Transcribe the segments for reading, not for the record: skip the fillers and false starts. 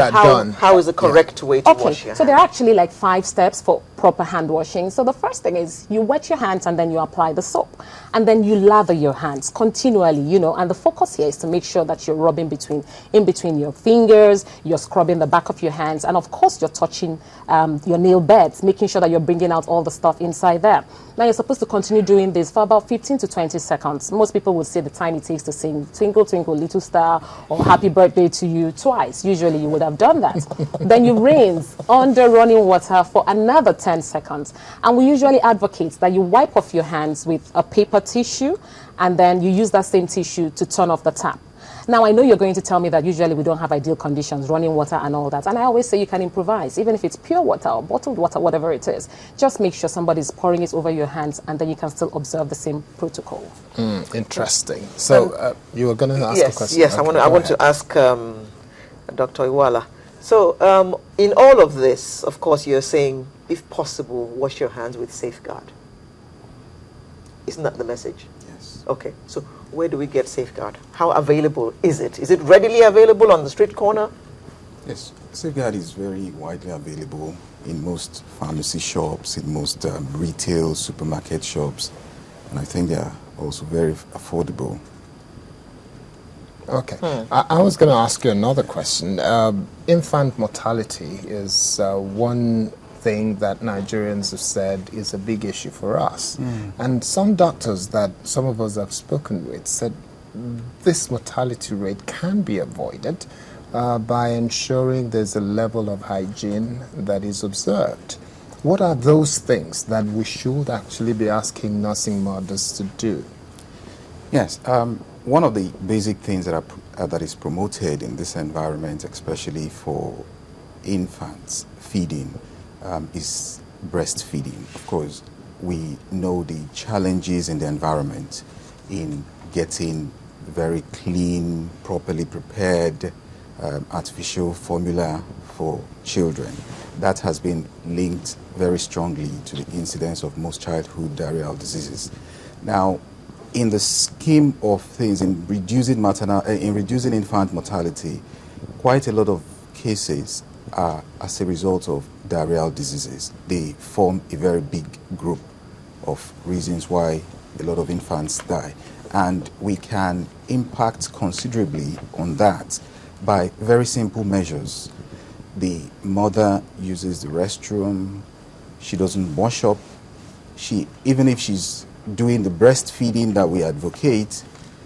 How is the correct way to wash your hands? So there are actually like 5 steps for proper hand washing. So the first thing is you wet your hands and then you apply the soap. And then you lather your hands continually, you know, and the focus here is to make sure that you're rubbing in between your fingers, you're scrubbing the back of your hands, and of course you're touching your nail beds, making sure that you're bringing out all the stuff inside there. Now you're supposed to continue doing this for about 15 to 20 seconds. Most people would say the time it takes to sing Twinkle Twinkle Little Star or Happy Birthday to You twice. Usually you would have done that. Then you rinse under running water for another 10 seconds. And we usually advocate that you wipe off your hands with a paper tissue and then you use that same tissue to turn off the tap. Now, I know you're going to tell me that usually we don't have ideal conditions, running water and all that. And I always say you can improvise, even if it's pure water or bottled water, whatever it is. Just make sure somebody's pouring it over your hands and then you can still observe the same protocol. Interesting. So you were going to ask a question? Yes, okay, I want to ask Dr. Iwala. So in all of this, of course, you're saying, if possible, wash your hands with safeguard. Isn't that the message? Yes. Okay, so where do we get safeguard? How available is it? Is it readily available on the street corner? Yes, safeguard is very widely available in most pharmacy shops, in most retail supermarket shops, and I think they are also very affordable. Okay. I was going to ask you another question. Infant mortality is one thing that Nigerians have said is a big issue for us. And some doctors that some of us have spoken with said this mortality rate can be avoided by ensuring there's a level of hygiene that is observed. What are those things that we should actually be asking nursing mothers to do? Yes, one of the basic things that is promoted in this environment, especially for infants feeding, is breastfeeding. Of course, we know the challenges in the environment in getting very clean, properly prepared artificial formula for children. That has been linked very strongly to the incidence of most childhood diarrheal diseases. Now, in the scheme of things, in reducing infant mortality, quite a lot of cases are as a result of diarrheal diseases. They form a very big group of reasons why a lot of infants die. And we can impact considerably on that by very simple measures. The mother uses the restroom, she doesn't wash up, even if she's doing the breastfeeding that we advocate,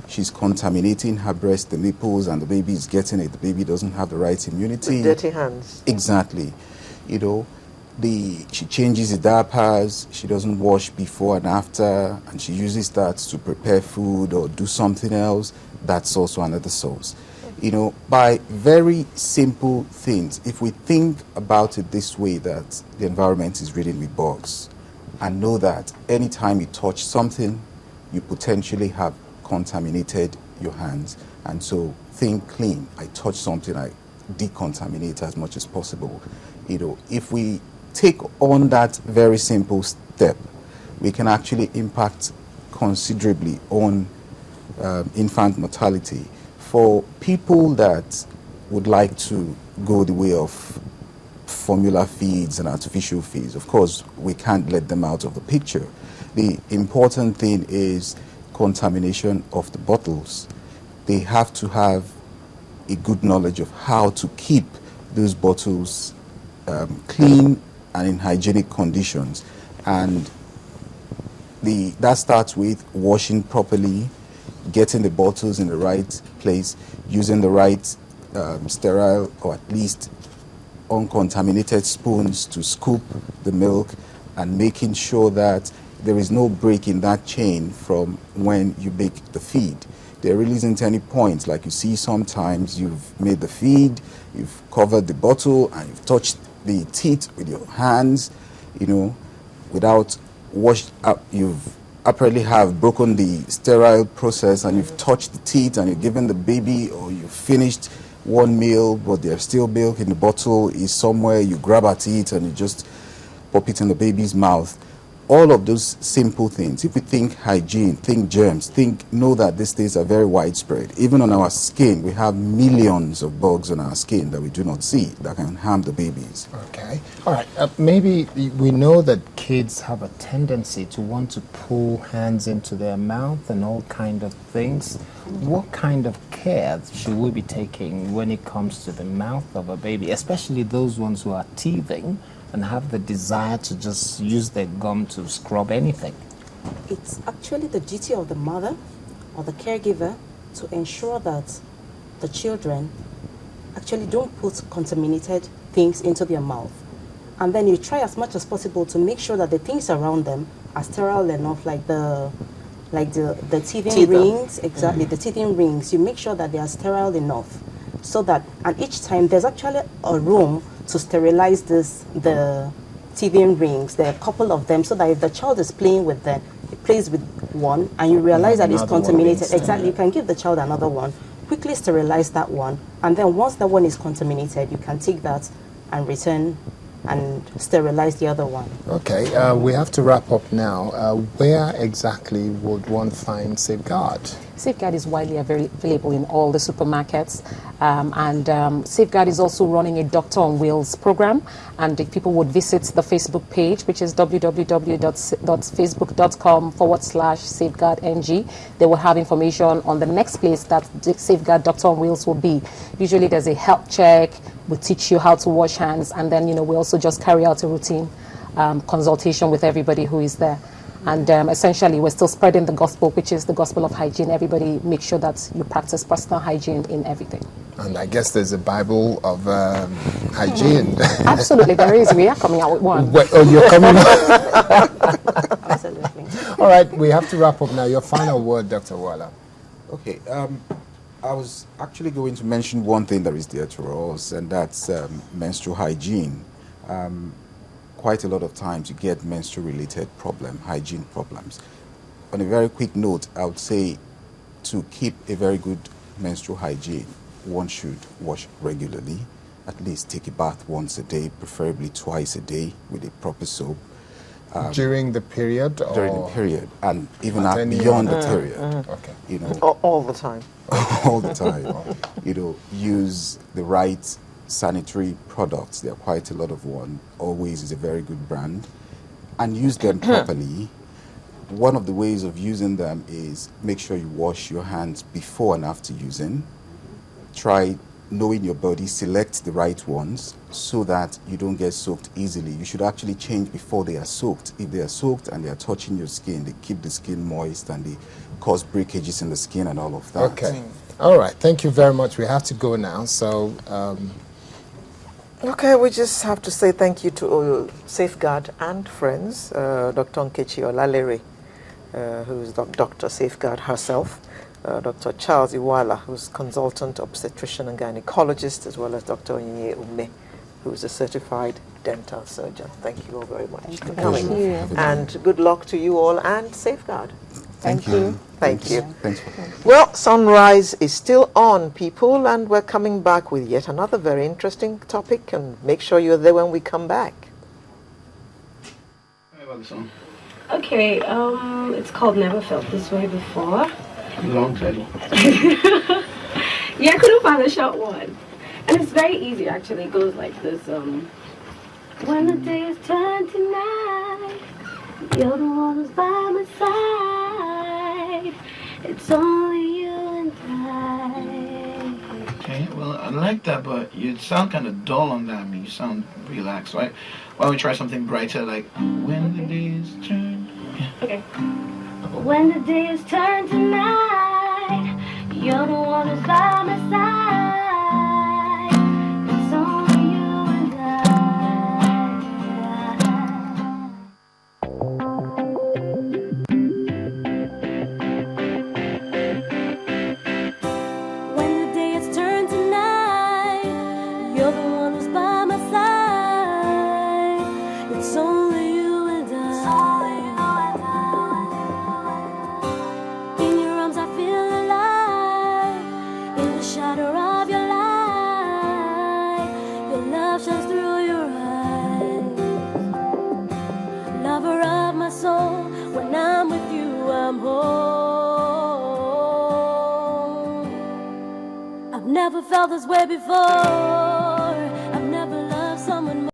she's contaminating her breast, the nipples, and the baby is getting it. The baby doesn't have the right immunity. With dirty hands. Exactly. You know, she changes the diapers, she doesn't wash before and after, and she uses that to prepare food or do something else. That's also another source. You know, by very simple things, if we think about it this way, that the environment is ridden with bugs, and know that anytime you touch something, you potentially have contaminated your hands. And so think clean. I touch something, I decontaminate as much as possible. You know, if we take on that very simple step, we can actually impact considerably on infant mortality. For people that would like to go the way of formula feeds and artificial feeds, of course, we can't let them out of the picture. The important thing is contamination of the bottles. They have to have a good knowledge of how to keep those bottles clean and in hygienic conditions. And that starts with washing properly, getting the bottles in the right place, using the right sterile or at least uncontaminated spoons to scoop the milk, and making sure that there is no break in that chain from when you make the feed. There really isn't any point, like you see sometimes you've made the feed, you've covered the bottle, and you've touched the teat with your hands, you know, without washed up. You've apparently have broken the sterile process, and you've touched the teat, and you've given the baby, or you've finished one meal, but there's still milk in the bottle is somewhere, you grab at it and you just pop it in the baby's mouth. all of those simple things, if we think hygiene, think germs, know that these things are very widespread. Even on our skin, we have millions of bugs on our skin that we do not see that can harm the babies. Okay. All right. Maybe we know that kids have a tendency to want to pull hands into their mouth and all kind of things. What kind of care should we be taking when it comes to the mouth of a baby, especially those ones who are teething and have the desire to just use their gum to scrub anything? It's actually the duty of the mother or the caregiver to ensure that the children actually don't put contaminated things into their mouth. And then you try as much as possible to make sure that the things around them are sterile enough, like the teething rings, exactly, the teething rings. You make sure that they are sterile enough so that, and each time there's actually a room to sterilize the teething rings. There are a couple of them, so that if the child is playing with them, he plays with one, and you realize that it's contaminated. Exactly, you can give the child another one, quickly sterilize that one, and then once that one is contaminated, you can take that and return and sterilize the other one. Okay, we have to wrap up now. Where exactly would one find Safeguard? Safeguard is widely available in all the supermarkets, and Safeguard is also running a Doctor on Wheels program, and if people would visit the Facebook page, which is www.facebook.com/safeguardng, they will have information on the next place that the Safeguard Doctor on Wheels will be. Usually there's a health check, we teach you how to wash hands, and then we also just carry out a routine consultation with everybody who is there. And essentially, we're still spreading the gospel, which is the gospel of hygiene. Everybody make sure that you practice personal hygiene in everything. And I guess there's a Bible of hygiene. Absolutely, there is. We are coming out with one. Oh, you're coming out? Absolutely. All right, we have to wrap up now. Your final word, Dr. Wala. Okay, I was actually going to mention one thing that is dear to us, and that's menstrual hygiene. Quite a lot of times you get menstrual-related hygiene problems. On a very quick note, I would say to keep a very good menstrual hygiene, one should wash regularly, at least take a bath once a day, preferably twice a day with a proper soap. During the period? During the period, and even beyond the period. Okay. All the time. All the time. Use the right sanitary products. There are quite a lot of one. Always is a very good brand, and use them properly. One of the ways of using them is make sure you wash your hands before and after using. Try knowing your body, select the right ones so that you don't get soaked easily. You should actually change before they are soaked. If they are soaked and they are touching your skin, they keep the skin moist and they cause breakages in the skin and all of that. Okay. All right. Thank you very much. We have to go now. So. Okay, we just have to say thank you to Safeguard and friends, Dr. Nkechi Olalere, who's Dr. Safeguard herself, Dr. Charles Iwala, who's consultant obstetrician and gynecologist, as well as Dr. Onyinye Ume, who's a certified dental surgeon. Thank you all very much for coming. And good luck to you all and Safeguard. Thank you. Thank you. Thanks. Well, Sunrise is still on, people, and we're coming back with yet another very interesting topic, and make sure you're there when we come back. Okay, it's called Never Felt This Way Before. Long title. Yeah, I couldn't find a short one. And it's very easy, actually. It goes like this. When the day is turned to night, you're the one who's by my side. It's only you and I. Okay, well, I like that, but you sound kind of dull on that. I mean, you sound relaxed, right? Why don't we try something brighter, like when the day is turned? Yeah. Okay. When the day is turned to night, you're the one who's by my side. It's only you and I. When the day is turned to night, you're the one who's by my side. It's only you and I. In your arms I feel alive. In the shadow of your light, your love shines through your eyes. Lover of my soul. When I'm with you, I'm home. I've never felt this way before.